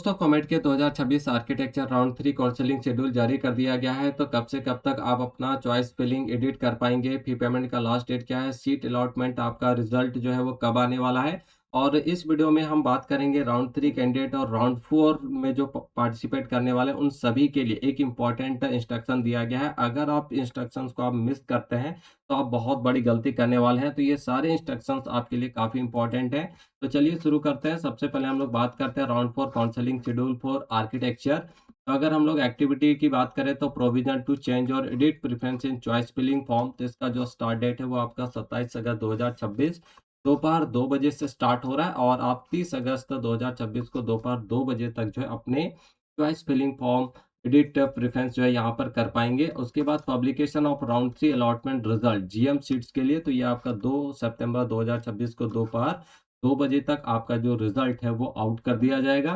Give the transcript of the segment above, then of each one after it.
दोस्तों कॉमेड के 2026 architecture round 3 counselling schedule जारी कर दिया गया है। तो कब से कब तक आप अपना चॉइस फिलिंग एडिट कर पाएंगे, फी पेमेंट का लास्ट डेट क्या है, सीट अलॉटमेंट आपका रिजल्ट जो है वो कब आने वाला है। और इस वीडियो में हम बात करेंगे राउंड 3 कैंडिडेट और राउंड 4 में जो पार्टिसिपेट करने वाले हैं, उन सभी के लिए एक इंपॉर्टेंट इंस्ट्रक्शन दिया गया है। अगर आप इंस्ट्रक्शंस को आप मिस करते हैं तो आप बहुत बड़ी गलती करने वाले हैं। तो ये सारे इंस्ट्रक्शंस आपके लिए काफ़ी इंपॉर्टेंट है। तो चलिए शुरू करते हैं। सबसे पहले हम लोग बात करते हैं round 4 counselling schedule for architecture. तो अगर हम लोग एक्टिविटी की बात करें तो प्रोविजन टू चेंज और edit preference in choice filling form, तो इसका जो स्टार्ट डेट है वो आपका 27 अगस्त 2026 दोपहर 2 बजे से स्टार्ट हो रहा है। और आप 30 अगस्त 2026 को दोपहर 2 बजे तक जो है अपने choice filling form edit preference जो है यहाँ पर कर पाएंगे। उसके बाद publication of round 3 allotment result GM seats के लिए, तो ये आपका 2 सितंबर 2026 को दोपहर 2 बजे तक आपका जो रिजल्ट है वो आउट कर दिया जाएगा।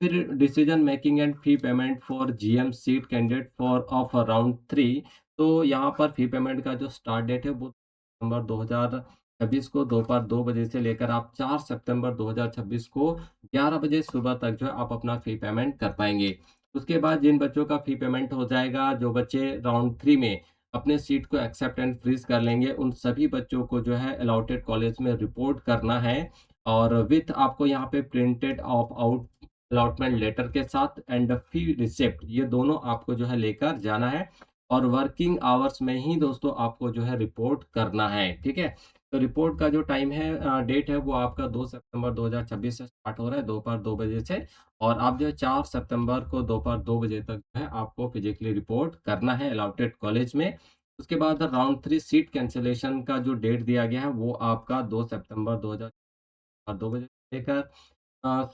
फिर decision making and fee payment for GM seat candidate for of round 3। तो यहाँ पर फी पेमेंट का जो स्टार्ट डेट है वो सितंबर 2026 को दोपहर 2 बजे से लेकर आप 4 सितंबर 2026 को 11 बजे सुबह तक जो है आप अपना फी पेमेंट कर पाएँगे। उसके बाद जिन बच्चों का फी पेमेंट हो जाएगा, जो बच्चे राउंड 3 में अपने सीट को एक्सेप्ट एंड फ्रीज़ कर लेंगे, उन सभी बच्चों को जो है अलॉटेड कॉलेज में रिपोर्ट करना है। और विथ आपको यहाँ पे printed of out allotment letter के साथ एंड फी रिसिप्ट, ये दोनों आपको जो है लेकर जाना है। और वर्किंग आवर्स में ही दोस्तों आपको जो है रिपोर्ट करना है, ठीक है? तो रिपोर्ट का जो टाइम है, डेट है वो आपका 2 सितंबर 2026 से स्टार्ट हो रहा है दोपहर 2 बजे से। और आप जो है 4 सितंबर को दोपहर 2 बजे तक जो है आपको फिजिकली रिपोर्ट करना है अलॉटेड कॉलेज में। उसके बाद राउंड 3 सीट कैंसलेशन का जो डेट दिया गया है वो आपका 2 सितंबर 2 बजे से लेकर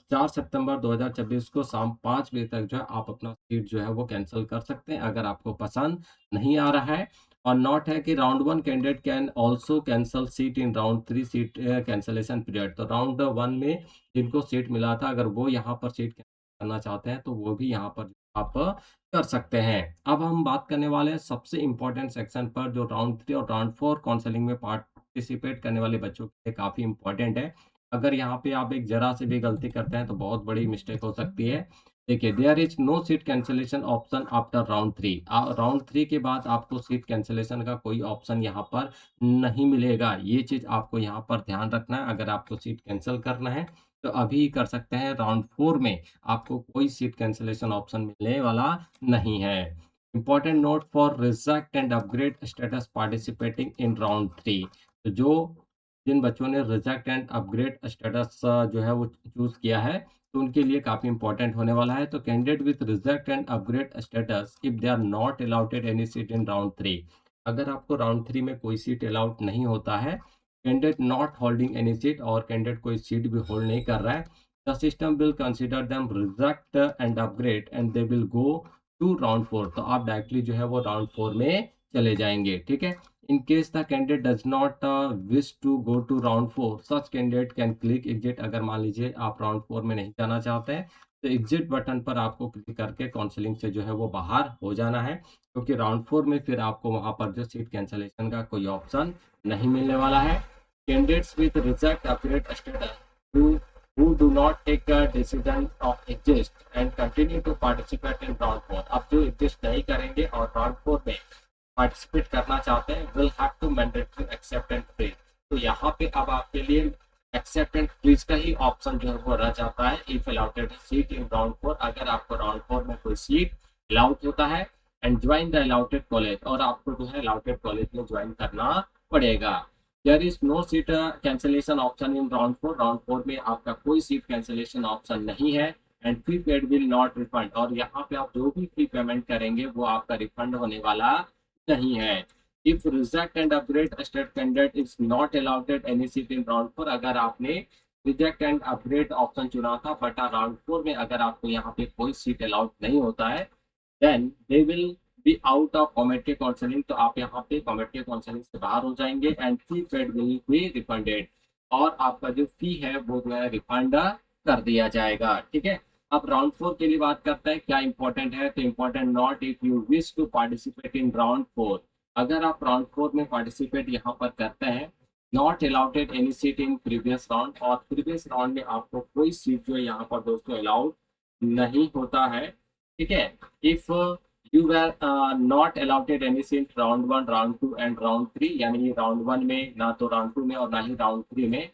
4 सितंबर 2026 को शाम 5 बजे तक जो है आप अपना सीट जो है वो कैंसल कर सकते हैं, अगर आपको पसंद नहीं आ रहा है। और नोट है कि round 1 candidate can also cancel seat in round 3 seat cancellation period. तो राउंड 1 में जिनको सीट मिला था, अगर वो यहाँ पर सीट कैंसल करना चाहते हैं तो वो भी यहाँ पर आप कर सकते हैं। अब हम बात करने वाले हैं सबसे इम्पोर्टेंट सेक्शन पर, जो राउंड 3 और राउंड 4 काउंसलिंग में पार्टिसिपेट करने वाले बच्चों के लिए काफ़ी इम्पोर्टेंट है। अगर यहाँ पे आप एक ज़रा सी भी गलती करते हैं तो बहुत बड़ी मिस्टेक हो सकती है। देखिए, there is no seat cancellation option after round 3। Round 3 के बाद आपको सीट कैंसलेशन का कोई ऑप्शन यहाँ पर नहीं मिलेगा। ये चीज़ आपको यहाँ पर ध्यान रखना है। अगर आपको सीट कैंसल करना है तो अभी कर सकते हैं। राउंड 4 में आपको कोई सीट कैंसलेशन ऑप्शन मिलने वाला नहीं है। Important note for reject and upgrade status participating in round 3। तो जिन बच्चों ने रिजेक्ट एंड अपग्रेड स्टेटस जो है वो चूज़ किया है, तो उनके लिए काफ़ी इम्पोर्टेंट होने वाला है। तो candidate with reject and upgrade status if they are not allotted any seat in round 3। अगर आपको राउंड 3 में कोई सीट अलाउड नहीं होता है, candidate not holding any seat, और कैंडिडेट कोई सीट भी होल्ड नहीं कर रहा है, the system will consider them reject and upgrade and they will go to round 4। तो आप डायरेक्टली जो है वो राउंड 4 में चले जाएँगे, ठीक है? In case the candidate does not wish to go to round 4, such candidate can click exit। अगर मान लीजिए आप राउंड 4 में नहीं जाना चाहते हैं, तो एग्जिट बटन पर आपको क्लिक करके काउंसलिंग से जो है वो बाहर हो जाना है, क्योंकि राउंड 4 में फिर आपको वहाँ पर जो सीट कैंसलेशन का कोई ऑप्शन नहीं मिलने वाला है। Candidates with reject upgrade status who do not take a decision of exist and continue to participate in round 4। अब जो एग्जिस्ट नहीं करेंगे और राउंड 4 में पार्टिसिपेट करना चाहते हैं, will have to mandatory accept and freeze. तो यहाँ पे अब आपके लिए एक्सेप्ट एंड फ्रीज का ही ऑप्शन जो है वो रह जाता है। If allotted seat in round 4, अगर आपको राउंड 4 में कोई सीट अलाउड होता है, and join the allotted college, और आपको जो है अलाउटेड कॉलेज में ज्वाइन करना पड़ेगा। There is no seat cancellation option in round 4। Round 4 में आपका कोई सीट कैंसलेशन ऑप्शन नहीं है। And fee paid will not refund, और यहाँ पे आप जो भी फी पेमेंट करेंगे वो आपका रिफंड होने वाला नहीं है। If reject and upgrade state candidate is not allotted any seat in round 4, अगर आपने रिजेक्ट एंड अपग्रेड ऑप्शन चुना था बट राउंड 4 में अगर आपको यहाँ पे कोई सीट अलाउड नहीं होता है, then they will be out of comedic counselling. तो आप यहाँ पे कॉमेडिक काउंसलिंग से बाहर हो जाएंगे and fee paid will be refunded, और आपका जो फी है वो जो है रिफंड कर दिया जाएगा, ठीक है? अब राउंड 4 के लिए बात करते हैं क्या इंपॉर्टेंट है। तो important not if you wish to participate in round 4। अगर आप राउंड 4 में पार्टिसिपेट यहाँ पर करते हैं, not allotted any seat in previous round, और प्रीवियस राउंड में आपको कोई सीट जो है यहाँ पर दोस्तों अलाउड नहीं होता है, ठीक है। If you were not allotted any seat round one, round two and round three, यानी राउंड वन में ना तो राउंड टू में और ना ही राउंड थ्री में,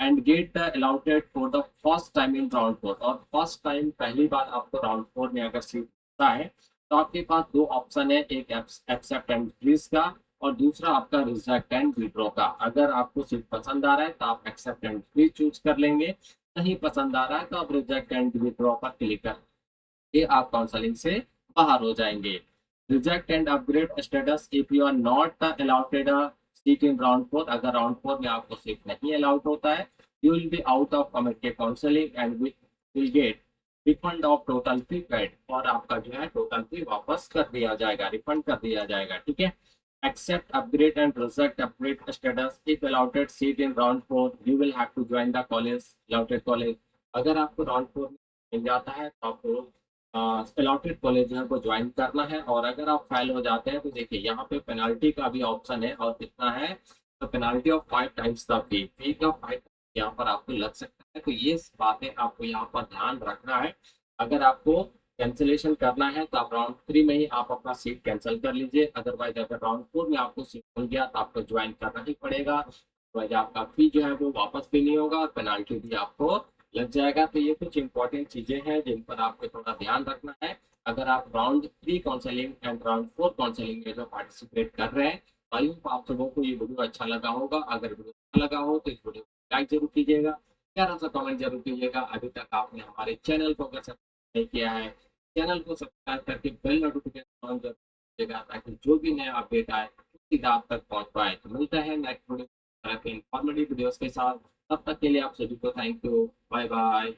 and get allotted for the first time in round four, और फर्स्ट टाइम पहली बार आपको राउंड फोर में अगर सीट मिलता है तो आपके पास दो ऑप्शन है, एक एक्सेप्ट एंड फ्रीज का और दूसरा आपका रिजेक्ट एंड विड्रॉ का। अगर आपको सीट पसंद आ रहा है तो आप एक्सेप्ट एंड फ्रीज चूज कर लेंगे, नहीं पसंद आ रहा है तो आप रिजेक्ट एंड विड्रॉ पर क्लिक कर के आप काउंसलिंग से बाहर हो जाएंगे। Reject and upgrade status, if you are not allotted seat in round four, अगर राउंड फोर में आपको सीट नहीं अलाउड होता है, you will be out of committee counselling and will get refund of total fee paid, और आपका जो है टोटल फी वापस कर दिया जाएगा, रिफंड कर दिया जाएगा, ठीक है। Accept upgrade and reject upgrade status. If allotted seat in round 4, you will have to join the college, allotted college. अगर आपको राउंड 4 में मिल जाता है तो आपको allotted कॉलेज जो है वो ज्वाइन करना है, और अगर आप फेल हो जाते हैं तो देखिए यहाँ पे पेनाल्टी का भी ऑप्शन है, और कितना है, तो penalty of 5 times the fee, fee का 5 यहाँ पर आपको लग सकता है। तो ये बातें आपको यहाँ पर ध्यान रखना है। अगर आपको कैंसिलेशन करना है तो आप राउंड थ्री में ही आप अपना सीट कैंसिल कर लीजिए, अदरवाइज अगर राउंड फोर में आपको सीट मिल गया तो आपको ज्वाइन करना ही पड़ेगा, अदरवाइज आपका फी जो है वो वापस भी नहीं होगा और पेनाल्टी भी आपको लग जाएगा। तो ये कुछ इंपॉर्टेंट चीजें हैं जिन पर आपको थोड़ा ध्यान रखना है अगर आप round three counselling and round four counselling में जो पार्टिसिपेट कर रहे हैं। आई होप आप सबों को ये वीडियो अच्छा लगा होगा। अगर वीडियो अच्छा लगा हो तो इस वीडियो को लाइक जरूर कीजिएगा, प्यारा सा कमेंट जरूर कीजिएगा। अभी तक आपने हमारे चैनल को अगर सब्सक्राइब नहीं किया है, चैनल को सब्सक्राइब करके बेल नोटिफिकेशन ऑन कर दीजिएगा, ताकि जो भी नया अपडेट आए सीधा आप तक पहुंच पाए। तो मिलता है नेक्स्ट वीडियो इंफॉर्मेटिव वीडियोस के साथ, तब तक के लिए आप सभी को थैंक यू, बाय बाय।